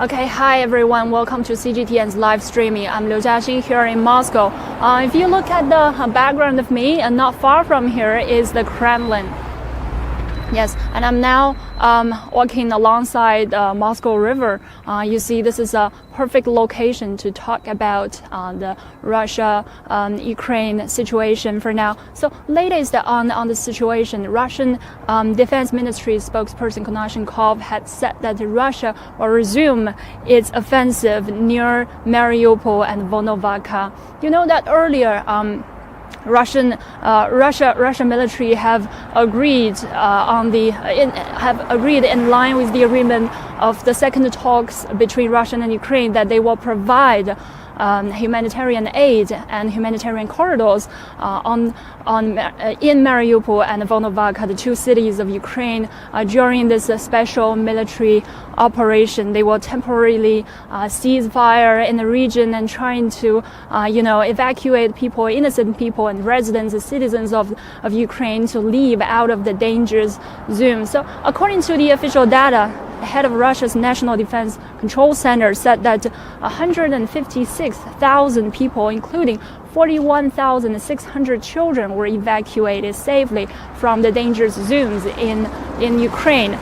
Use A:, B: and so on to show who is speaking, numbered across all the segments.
A: Okay, hi everyone. Welcome to CGTN's live streaming. I'm Liu Jiaxin here in Moscow. If you look at the background of me, and not far from here is the Kremlin. Yes, and I'm now walking alongside Moscow River. You see, this is a perfect location to talk about the Russia-Ukraine situation for now. So, latest on the situation, Russian Defense Ministry spokesperson Konashenkov had said that Russia will resume its offensive near Mariupol and Volnovakha. You know that earlier. Russia military have agreed in line with the agreement of the second talks between Russia and Ukraine that they will provide humanitarian aid and humanitarian corridors in Mariupol and Volnovakha, the two cities of Ukraine, during this special military operation. They will temporarily cease fire in the region and trying to, evacuate people, innocent people and residents and citizens of Ukraine to leave out of the dangerous zone. So according to the official data, the head of Russia's National Defense Control Center said that 156,000 people, including 41,600 children, were evacuated safely from the dangerous zones in Ukraine.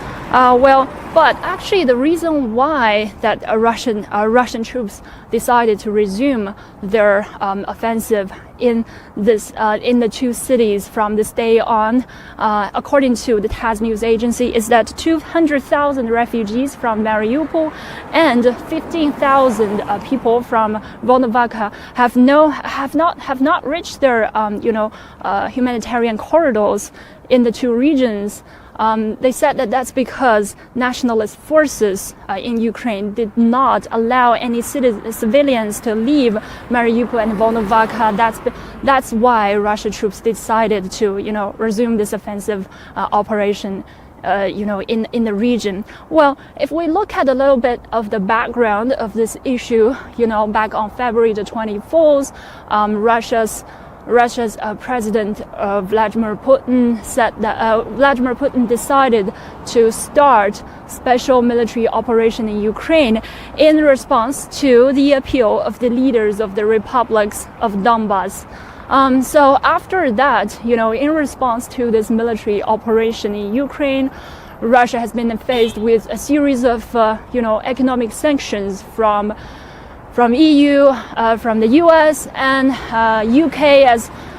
A: But actually, the reason why that Russian troops decided to resume their offensive in the two cities from this day on, according to the TASS news agency, is that 200,000 refugees from Mariupol and 15,000 people from Volnovakha have not reached their humanitarian corridors in the two regions. They said that that's because nationalist forces in Ukraine did not allow any civilians to leave Mariupol and Volnovakha. That's why Russian troops decided to, resume this offensive operation. In the region. Well, if we look at a little bit of the background of this issue, back on February the 24th, Russia's President Vladimir Putin said that Vladimir Putin decided to start special military operation in Ukraine in response to the appeal of the leaders of the republics of Donbass. So after that, in response to this military operation in Ukraine, Russia has been faced with a series of, economic sanctions from EU, from the US and UK,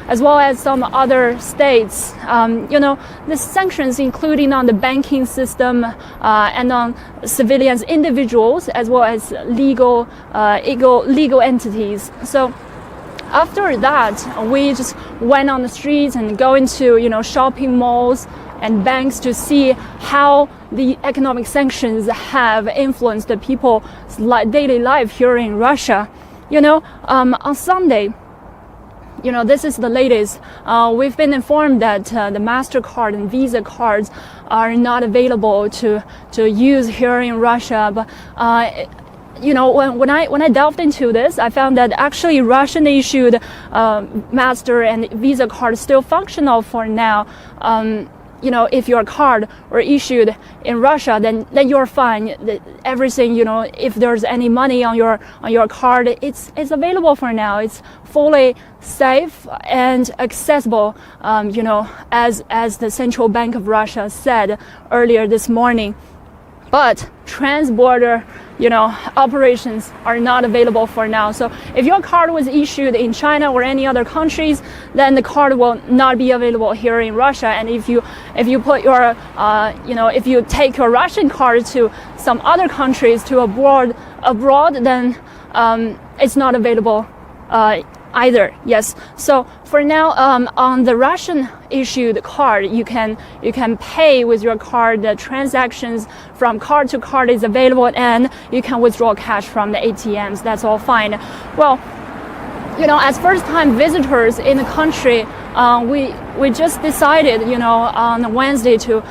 A: as well as some other states. The sanctions including on the banking system and on civilians, individuals, as well as legal entities. So after that, we just went on the streets and go into, shopping malls and banks to see how the economic sanctions have influenced the people's daily life here in Russia. On Sunday, this is the latest. We've been informed that the MasterCard and Visa cards are not available to use here in Russia, but when I delved into this, I found that actually Russian issued Master and Visa cards still functional for now. If your card were issued in Russia, then you're fine. Everything, if there's any money on your card, it's available for now. It's fully safe and accessible, as the Central Bank of Russia said earlier this morning. But trans-border, operations are not available for now. So if your card was issued in China or any other countries, then the card will not be available here in Russia. And if you put your, if you take your Russian card to some other countries, to abroad, then it's not available either. Yes. So for now, on the Russian issued card, you can pay with your card. The transactions from card to card is available, and you can withdraw cash from the ATMs. That's all fine. Well, as first-time visitors in the country, we just decided, on Wednesday to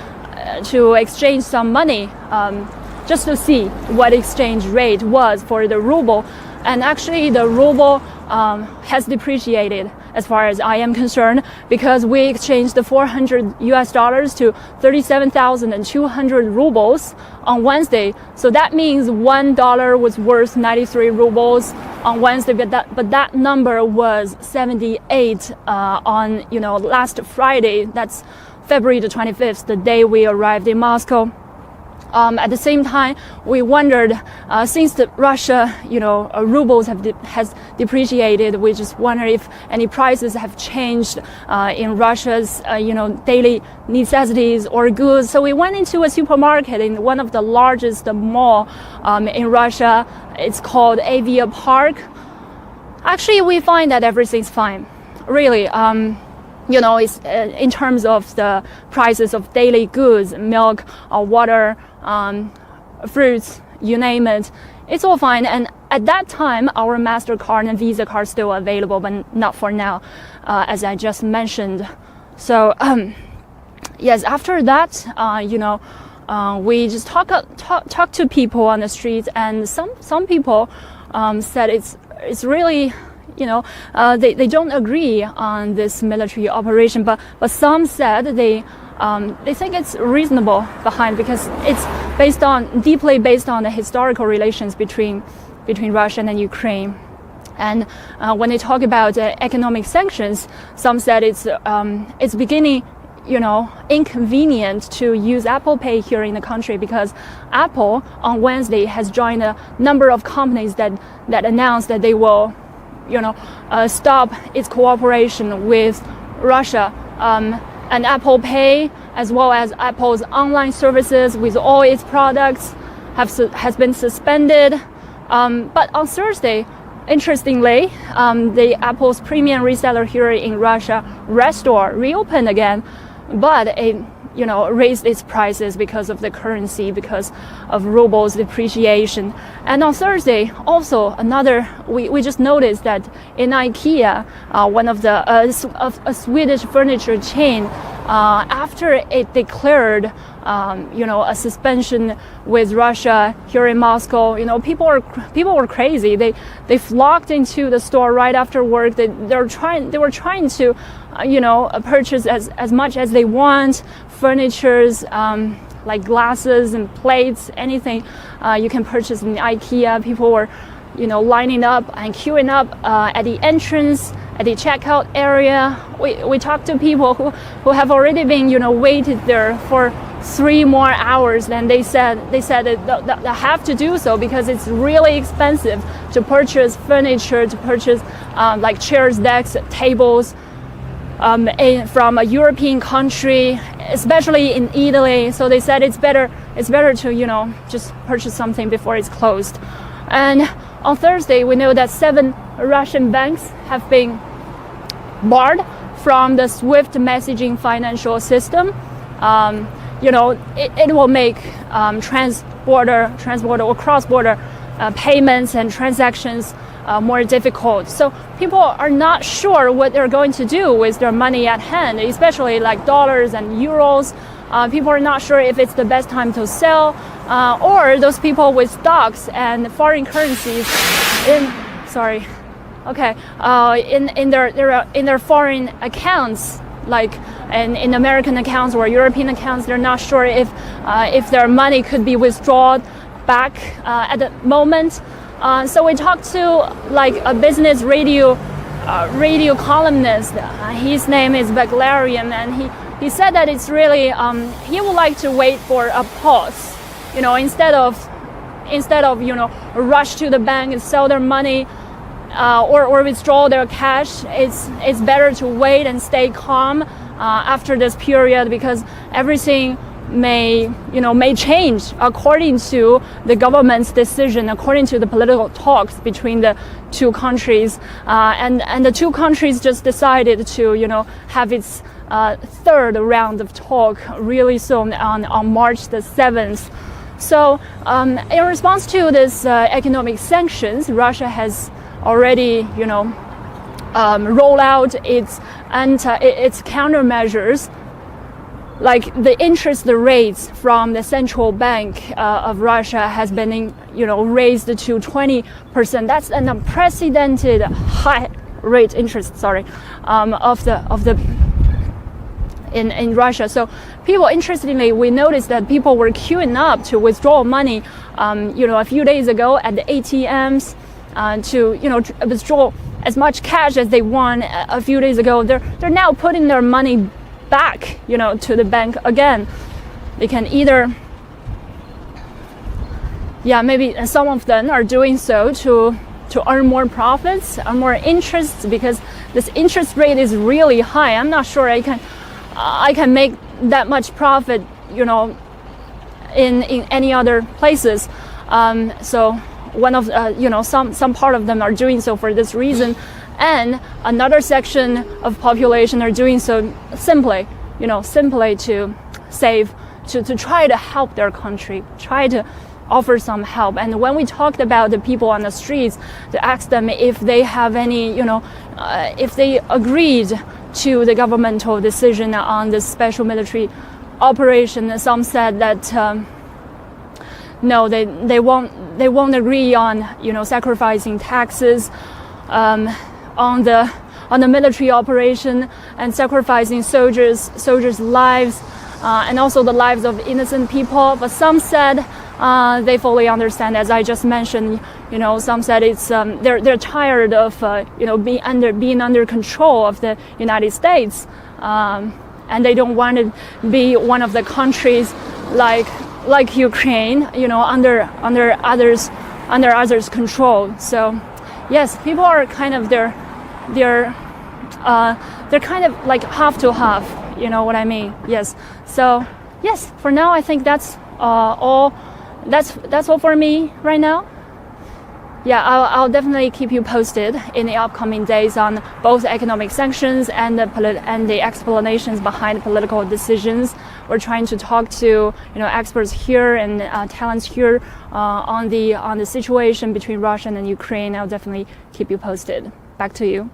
A: exchange some money, just to see what exchange rate was for the ruble. And actually, the ruble has depreciated as far as I am concerned, because we exchanged the $400 to 37,200 rubles on Wednesday. So that means $1 was worth 93 rubles on Wednesday, but that number was 78 on last Friday. That's February the 25th, the day we arrived in Moscow. At the same time, we wondered, since the Russia, rubles has depreciated, we just wonder if any prices have changed in Russia's, daily necessities or goods. So we went into a supermarket in one of the largest mall in Russia. It's called Avia Park. Actually, we find that everything's fine, really. It's in terms of the prices of daily goods, milk, water, fruits, you name it, it's all fine. And at that time, our MasterCard and Visa card still available, but not for now, as I just mentioned. So, yes, after that, we just talk to people on the streets, and some people said it's really, they don't agree on this military operation, but some said they think it's reasonable behind, because it's deeply based on the historical relations between Russia and Ukraine. And when they talk about economic sanctions, some said it's beginning inconvenient to use Apple Pay here in the country, because Apple on Wednesday has joined a number of companies that announced that they will stop its cooperation with Russia. And Apple Pay, as well as Apple's online services with all its products, has been suspended. But on Thursday, interestingly, the Apple's premium reseller here in Russia, Restore, reopened again, but it raised its prices because of the currency, because of ruble's depreciation. And on Thursday, also we just noticed that in IKEA, one of the a Swedish furniture chain, after it declared a suspension with Russia here in Moscow, people were crazy. They flocked into the store right after work. They were trying to purchase as much as they want, furnitures, like glasses and plates, anything you can purchase in IKEA. People were lining up and queuing up at the entrance, at the checkout area. We talked to people who have already been waited there for 3 more hours. Then they said they have to do so because it's really expensive to purchase furniture, to purchase like chairs, desks, tables from a European country, especially in Italy. So they said it's better to just purchase something before it's closed. And on Thursday, we know that 7 Russian banks have been barred from the SWIFT messaging financial system. It will make transborder or cross-border payments and transactions more difficult. So people are not sure what they're going to do with their money at hand, especially like dollars and euros. People are not sure if it's the best time to sell, or those people with stocks and foreign currencies in their foreign accounts, like in American accounts or European accounts. They're not sure if their money could be withdrawn back at the moment. So we talked to like a business radio columnist. His name is Baglarian, and he said that it's really he would like to wait for a pause. Instead of rush to the bank and sell their money or withdraw their cash. It's better to wait and stay calm after this period, because everything may change according to the government's decision, according to the political talks between the two countries, and the two countries just decided to have its third round of talk really soon on March the 7th. So in response to this economic sanctions, Russia has already roll out its countermeasures. like the interest rates from the central bank of Russia has been, raised to 20%. That's an unprecedented high rate interest. In Russia. So people, interestingly, we noticed that people were queuing up to withdraw money, a few days ago at the ATMs to withdraw as much cash as they want a few days ago. They're now putting their money back, to the bank again. They can either, maybe some of them are doing so to earn more profits, earn more interest, because this interest rate is really high. I'm not sure I can make that much profit, in any other places. So one of some part of them are doing so for this reason, and another section of population are doing so simply to save, to try to help their country, try to offer some help. And when we talked about the people on the streets, to ask them if they have any, if they agreed to the governmental decision on this special military operation, some said that no, they won't agree on sacrificing taxes on the military operation and sacrificing soldiers' lives and also the lives of innocent people. But some said they fully understand, as I just mentioned. Some said it's they're tired of being under control of the United States, and they don't want to be one of the countries like Ukraine, under others' control. So yes, people are kind of they're kind of like half to half. You know what I mean? Yes. So yes, for now I think that's all. That's all for me right now. Yeah, I'll definitely keep you posted in the upcoming days on both economic sanctions and the explanations behind political decisions. We're trying to talk to experts here and talents here on the situation between Russia and Ukraine. I'll definitely keep you posted. Back to you.